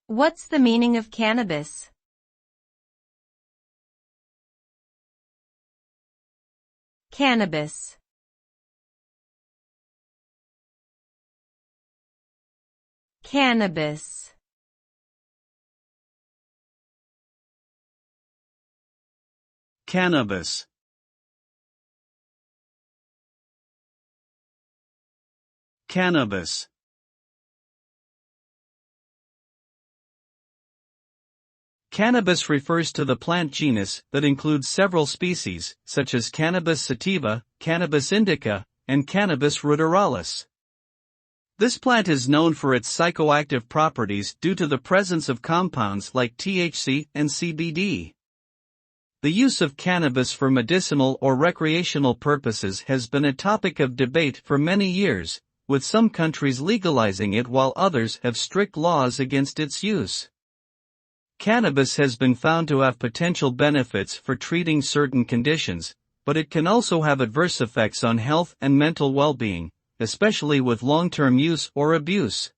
What's the meaning of cannabis? Cannabis. Cannabis. Cannabis. Cannabis. Cannabis refers to the plant genus that includes several species, such as Cannabis sativa, Cannabis indica, and Cannabis ruderalis. This plant is known for its psychoactive properties due to the presence of compounds like THC and CBD. The use of cannabis for medicinal or recreational purposes has been a topic of debate for many years, with some countries legalizing it while others have strict laws against its use. Cannabis has been found to have potential benefits for treating certain conditions, but it can also have adverse effects on health and mental well-being, especially with long-term use or abuse.